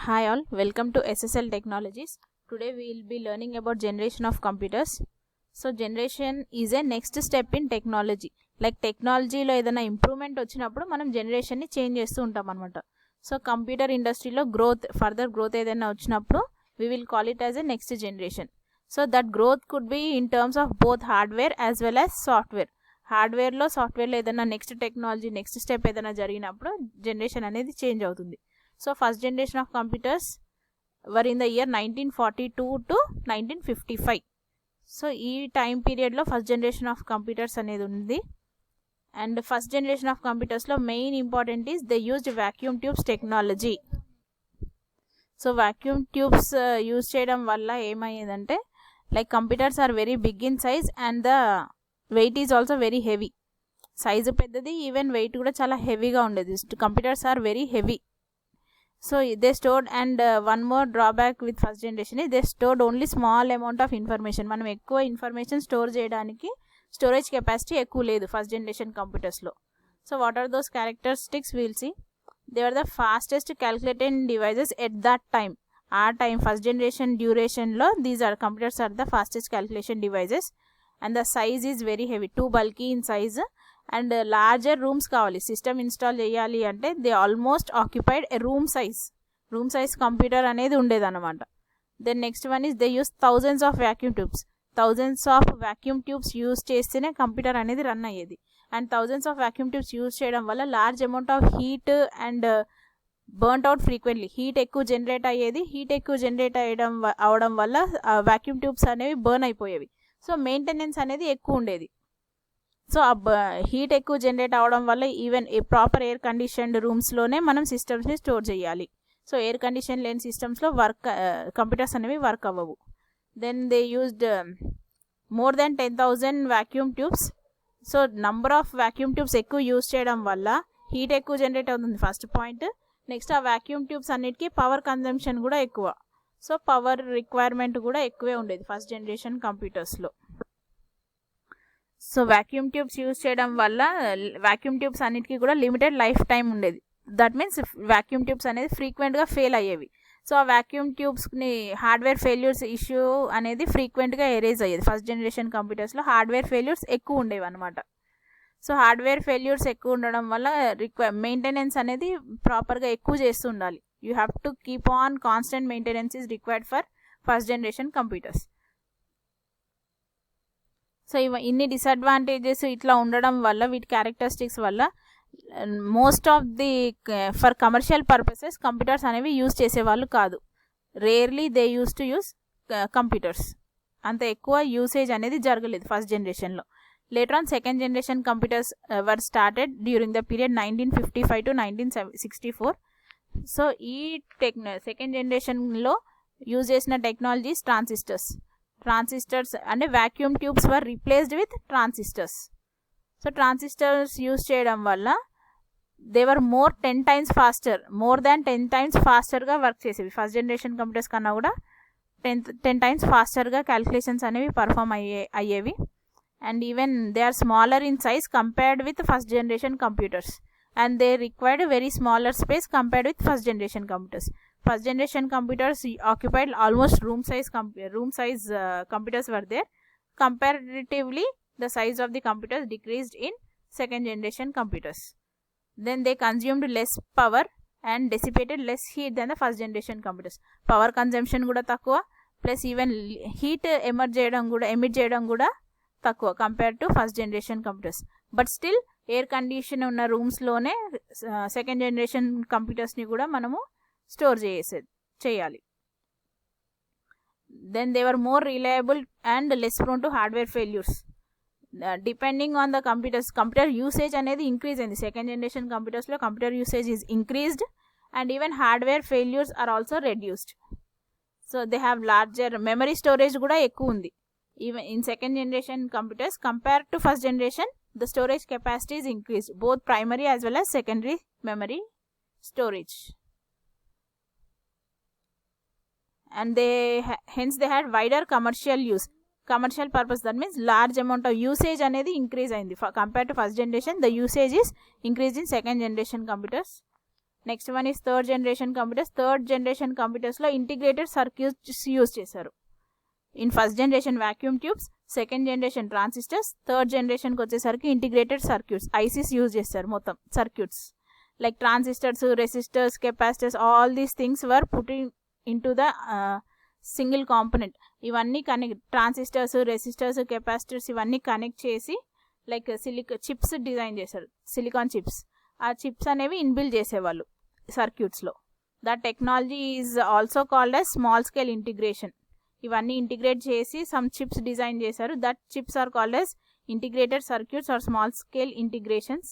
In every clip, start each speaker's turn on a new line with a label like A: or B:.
A: Hi all, welcome to SSL Technologies. Today we will be learning about generation of computers. So generation is a next step in technology. Like technology లో ఏదైనా improvement వచ్చినప్పుడు మనం generation ని change చేస్తూ ఉంటాం అనమాట. So computer ఇండస్ట్రీలో further growth ఏదైనా వచ్చినప్పుడు we will call it as a next generation. So that growth could be in terms of both hardware as well as software. హార్డ్వేర్లో సాఫ్ట్వేర్లో ఏదైనా నెక్స్ట్ టెక్నాలజీ నెక్స్ట్ స్టెప్ ఏదైనా జరిగినప్పుడు జనరేషన్ అనేది change అవుతుంది. So first generation of computers were in the year 1942 to 1955. So ఈ time పీరియడ్లో first generation of computers అనేది ఉంది. అండ్ ఫస్ట్ జనరేషన్ ఆఫ్ కంప్యూటర్స్లో main important is they used vacuum tubes technology. So vacuum tubes use చేయడం వల్ల ఏమయ్యేదంటే like computers are very big in size and the weight is also very heavy. Size పెద్దది, even weight కూడా చాలా హెవీగా ఉండేది. Computers are very heavy. So they stored and one more drawback with first generation they stored only small amount of information. మనం ఎక్కువ information store చేయడానికి storage capacity ఎక్కువ లేదు ఫస్ట్ జనరేషన్ కంప్యూటర్స్లో. So what are those characteristics will see. They are the fastest calculating devices at that time. ఆ time first generation డ్యూరేషన్లో these are computers are the fastest calculation devices. And the size is very heavy, too bulky in size. And larger rooms కావాలి system install చేయాలి అంటే they almost occupied a room size computer అనేది ఉండేదన్నమాట. Then next one is they use thousands of vacuum tubes use చేస్తేనే computer అనేది run అయ్యేది. And thousands of vacuum tubes use చేయడం వల్ల large amount of heat and burnt out frequently. Heat ఎక్కువ generate అవడం వల్ల వ్యాక్యూమ్ ట్యూబ్స్ అనేవి burn అయిపోయేవి. సో మెయింటెనెన్స్ అనేది ఎక్కువ ఉండేది. సో హీట్ ఎక్కువ జనరేట్ అవడం వల్ల ఈవెన్ ప్రాపర్ ఎయిర్ కండిషన్డ్ రూమ్స్లోనే మనం సిస్టమ్స్ని స్టోర్ చేయాలి. సో ఎయిర్ కండిషన్ లేని సిస్టమ్స్లో కంప్యూటర్స్ అనేవి వర్క్ అవ్వవు. Then they used more than 10,000 vacuum tubes. So number of vacuum tubes ఎక్కువ యూజ్ చేయడం వల్ల హీట్ ఎక్కువ జనరేట్ అవుతుంది ఫస్ట్ పాయింట్. నెక్స్ట్ ఆ వ్యాక్యూమ్ ట్యూబ్స్ అన్నిటికీ పవర్ కన్జంప్షన్ కూడా ఎక్కువ. సో పవర్ రిక్వైర్మెంట్ కూడా ఎక్కువే ఉండేది ఫస్ట్ జనరేషన్ కంప్యూటర్స్లో. సో వ్యాక్యూమ్ ట్యూబ్స్ యూజ్ చేయడం వల్ల వ్యాక్యూమ్ ట్యూబ్స్ అన్నిటికీ కూడా లిమిటెడ్ లైఫ్ టైం ఉండేది. దట్ మీన్స్ వ్యాక్యూమ్ ట్యూబ్స్ అనేది ఫ్రీక్వెంట్గా ఫెయిల్ అయ్యేవి. సో ఆ వ్యాక్యూమ్ ట్యూబ్స్ని హార్డ్వేర్ ఫెయిల్యూర్స్ ఇష్యూ అనేది ఫ్రీక్వెంట్గా ఎరేజ్ అయ్యేది. ఫస్ట్ జనరేషన్ కంప్యూటర్స్లో హార్డ్వేర్ ఫెయిల్యూర్స్ ఎక్కువ ఉండేవి అనమాట. సో హార్డ్వేర్ ఫెయిల్యూర్స్ ఎక్కువ ఉండడం వల్ల మెయింటెనెన్స్ అనేది ప్రాపర్గా ఎక్కువ చేస్తూ ఉండాలి. You have to keep on constant maintenance is required for first generation computers. So ఇన్ని డిసడ్వాంటేజెస్ ఇట్లా ఉండడం వల్ల వీటి క్యారెక్టరిస్టిక్స్ వల్ల most of the for commercial purposes computers అనేవి యూజ్ చేసేవాళ్ళు కాదు. Rarely they use to use computers. అంత ఎక్కువ యూసేజ్ అనేది జరగలేదు ఫస్ట్ జనరేషన్లో. Later on second generation computers were started during the period 1955 to 1964. So ఈ సెకండ్ జనరేషన్లో యూజ్ చేసిన టెక్నాలజీస్ ట్రాన్సిస్టర్స్ అంటే vacuum tubes were replaced with transistors. So transistors use చేయడం వల్ల దేవర్ మోర్ దాన్ 10 times ఫాస్టర్గా వర్క్ చేసేవి. First generation computers కన్నా కూడా 10 times ఫాస్టర్గా క్యాలిక్యులేషన్స్ అనేవి పర్ఫామ్ అయ్యేవి. And even they are smaller in size compared with first generation computers. And they required very smaller space compared with first generation computers. First generation computers occupied almost room size computers were there. Comparatively, the size of the computers decreased in second generation computers. Then they consumed less power and dissipated less heat than the first generation computers. Power consumption kuda takkuva, plus even heat emit cheyadam kuda takkuva compared to first generation computers. But still air condition ఉన్న rooms లోనే second generation computers ని కూడా మనము store చేయాలి. Then they were more reliable and less prone to hardware failures. Depending on the computer usage అనేది increase అయింది. Second generation కంప్యూటర్స్లో computer usage is increased and even hardware failures are also reduced. So they have larger memory storage కూడా ఎక్కువ ఉంది. Even in second generation computers compare to first generation the storage capacity is increased both primary as well as secondary memory storage. And hence they had wider commercial purpose. That means large amount of usage అనేది increase అయింది. Compared to first generation, the usage is increased in second generation computers. Next one is third generation computers. Third generation కంప్యూటర్స్లో integrated circuits use చేశారు. In first generation vacuum tubes, second generation transistors, third జనరేషన్కి వచ్చేసరికి integrated circuits, ICs use చేస్తారు. మొత్తం circuits like transistors, resistors, capacitors, all these things were putting in to the single component. ఇవన్నీ connect, transistors, resistors, capacitors ఇవన్నీ connect చేసి like chips design చేశారు, silicon chips. ఆ chips అనేవి ఇన్బిల్డ్ చేసేవాళ్ళు సర్క్యూట్స్లో. That technology is also called as small scale integration. ఇవన్నీ integrate చేసి సమ్ చిప్స్ డిజైన్ చేశారు. That chips are called as integrated circuits or small scale integrations.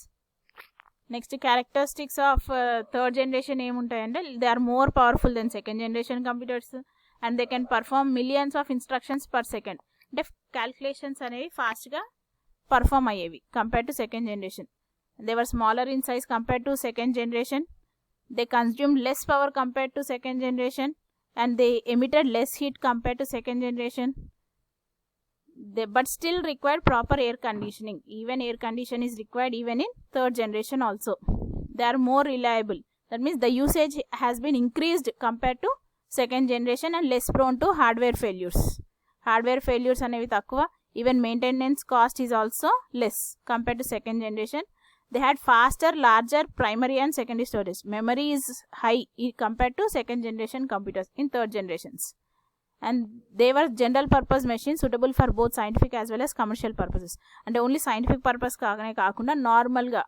A: Next characteristics of third generation ఏముంటాయంటే they are more powerful than second generation computers and they can perform millions of instructions per second. అంటే calculations అనేవి ఫాస్ట్గా perform అయ్యేవి compare to second generation. They were smaller in size compare to second generation. They consume less power compare to second generation and they emitted less heat compared to second generation. They but still required proper air conditioning. Even air condition is required even in third generation also. They are more reliable. That means the usage has been increased compared to second generation and less prone to hardware failures. Hardware failures అనేవి తక్కువ. Even maintenance cost is also less compared to second generation. They had faster, larger primary and secondary storage. Memory is high compared to second generation computers in third generations. And they were general purpose machines suitable for both scientific as well as commercial purposes. And only scientific purpose కాకుండా నార్మల్గా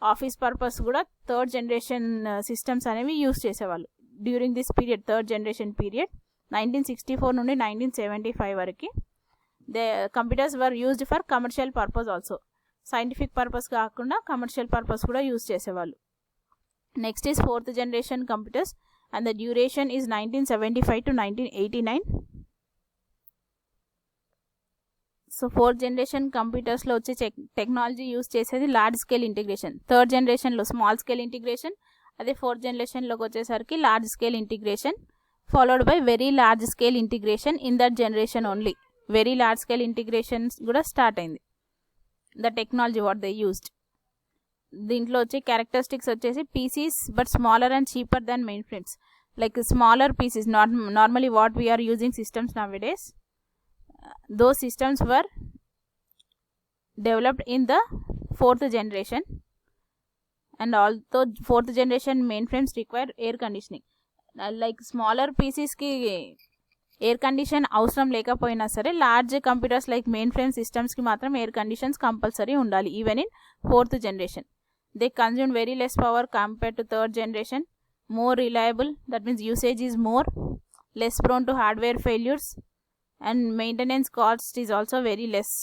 A: office purpose కూడా third generation systems అనేవి use చేసేవాళ్ళు during this period, third generation period 1964 నుండి 1975 వరకు. They computers were used for commercial purpose also. Scientific purpose కాకుండా commercial purpose కూడా use చేసేవాళ్ళు. Next is fourth generation computers and the duration is 1975 to 1989. So fourth generation కంప్యూటర్స్లో వచ్చే technology use చేసేది large scale integration. Third జనరేషన్లో small scale integration, అదే fourth జనరేషన్లోకి వచ్చేసరికి large scale integration followed by very large scale integration in that generation only. Very large scale integrations కూడా start అయింది. The technology what they used. దీంట్లో వచ్చే characteristics వచ్చేసి PCs but smaller and cheaper than main frames. Like smaller PCs, normally what we're using systems nowadays, those systems were developed in the fourth generation and although fourth generation mainframes require air conditioning. Like smaller PCs ki air condition అవసరం లేకపోయినా సరే large computers like mainframe సిస్టమ్స్కి మాత్రం air conditions compulsory ఉండాలి even in fourth generation. They consume very less power compare to third generation, more reliable, that means usage is more, less prone to hardware failures and maintenance cost is also very less.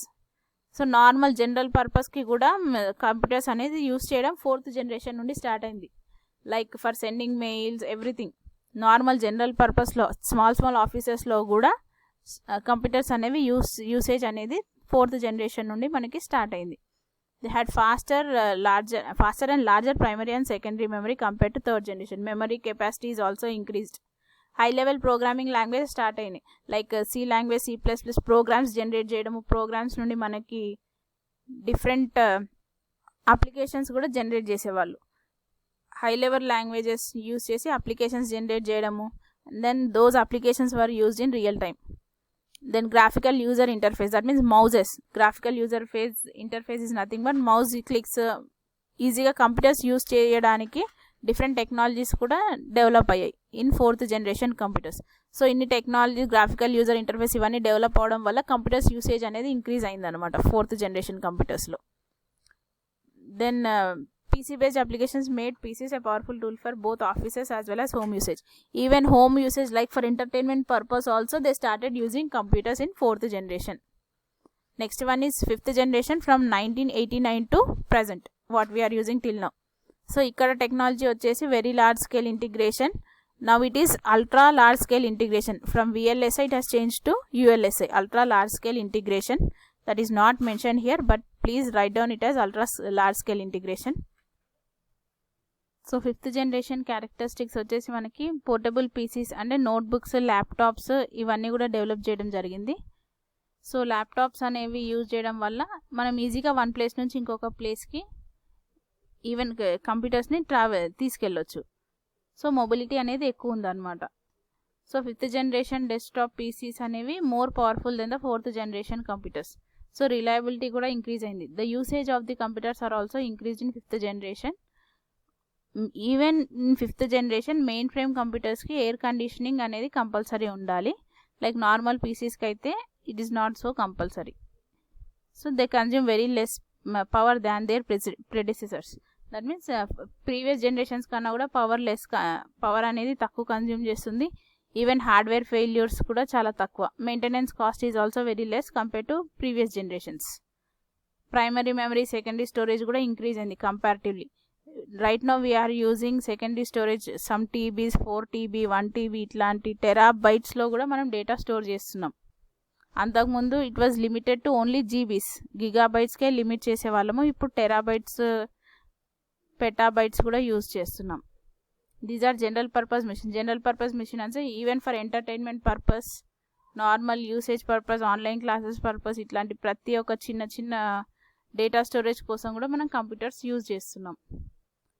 A: So normal general పర్పస్కి కూడా computers అనేది use చేయడం fourth generation నుండి start అయింది. Like for sending mails everything normal general పర్పస్లో small ఆఫీసెస్లో కూడా computers అనేవి usage అనేది ఫోర్త్ జనరేషన్ నుండి మనకి స్టార్ట్ అయింది. They had faster and larger primary and secondary memory compare to third generation. Memory capacity is also increased. High level programming language start అయినాయి. Like C language, C++ programs generate చేయడము, programs నుండి మనకి different applications కూడా generate చేసేవాళ్ళు. High level languages use చేసి applications generate చేయడము. Then those applications were used in real time. Then graphical user interface, that means mouses. Graphical user interface is nothing but mouse clicks. ఈజీగా computers use చేయడానికి different technologies కూడా develop అయ్యాయి in fourth generation computers. So ఇన్ని technology, graphical user interface ఇవన్నీ develop అవడం వల్ల computers usage అనేది increase అయిందనమాట ఫోర్త్ జనరేషన్ కంప్యూటర్స్లో. Then PC based applications made PCs a powerful tool for both offices as well as home usage. Even home usage like for entertainment purpose also they started using computers in fourth generation. Next one is fifth generation from 1989 to present what we are using till now. So ikkada technology vachesi very large scale integration. Now it is ultra large scale integration. From VLSI it has changed to ULSI, ultra large scale integration. That is not mentioned here but please write down it as ultra large scale integration. So fifth generation characteristics వచ్చేసి మనకి portable Pisces అంటే notebooks, laptops ఇవన్నీ కూడా develop చేయడం జరిగింది. So laptops అనేవి use చేయడం వల్ల మనం ఈజీగా వన్ ప్లేస్ నుంచి ఇంకొక ప్లేస్కి ఈవెన్ కంప్యూటర్స్ని తీసుకెళ్ళొచ్చు. సో మొబిలిటీ అనేది ఎక్కువ ఉందన్నమాట. So 5th generation desktop PCs అనేవి more powerful than the 4th generation computers. So reliability కూడా ఇంక్రీజ్ అయింది. The usage of the computers are also increase in 5th generation. Even in 5th generation mainframe కంప్యూటర్స్కి air conditioning అనేది compulsory ఉండాలి. Like normal పీసీస్కి అయితే it is not so compulsory. So they consume very less power than there ప్రెడిసెసర్స్. That means previous generations కన్నా కూడా power అనేది తక్కువ consume చేస్తుంది. ఈవెన్ హార్డ్వేర్ ఫెయిల్యూర్స్ కూడా చాలా తక్కువ. Maintenance cost is also very less compare to previous generations. Primary memory, secondary storage కూడా increase అయింది comparatively. Right now we are using secondary storage some TBs, 4 TB, 1 TB ఇట్లాంటి టెరాబైట్స్లో కూడా మనం డేటా స్టోర్ చేస్తున్నాం. అంతకుముందు it was limited to only GBs, గిగాబైట్స్కే limit చేసేవాళ్ళము. ఇప్పుడు టెరాబైట్స్, పెటాబైట్స్ కూడా యూజ్ చేస్తున్నాం. These are general purpose machine. General purpose machine అంటే even for entertainment purpose, normal usage purpose, online classes purpose ఇట్లాంటి ప్రతి ఒక్క చిన్న చిన్న డేటా స్టోరేజ్ కోసం కూడా మనం కంప్యూటర్స్ యూజ్ చేస్తున్నాం.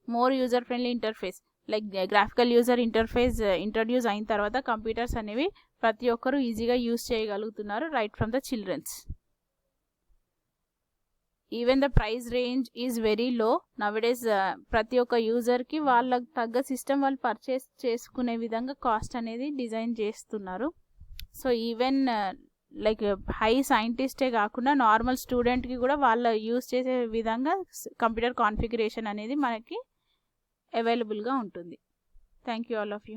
A: More user friendly interface, like graphical user interface introduce అయిన తర్వాత కంప్యూటర్స్ అనేవి ప్రతి ఒక్కరూ ఈజీగా యూజ్ చేయగలుగుతున్నారు, right from the childrens. Even the price range is very low nowadays. ప్రతి ఒక్క యూజర్కి వాళ్ళకి తగ్గ సిస్టమ్ వాళ్ళు పర్చేస్ చేసుకునే విధంగా కాస్ట్ అనేది డిజైన్ చేస్తున్నారు. సో ఈవెన్ లైక్ హై సైంటిస్టే కాకుండా నార్మల్ స్టూడెంట్కి కూడా వాళ్ళు యూజ్ చేసే విధంగా కంప్యూటర్ కాన్ఫిగరేషన్ అనేది మనకి అవైలబుల్గా ఉంటుంది. Thank you all of you.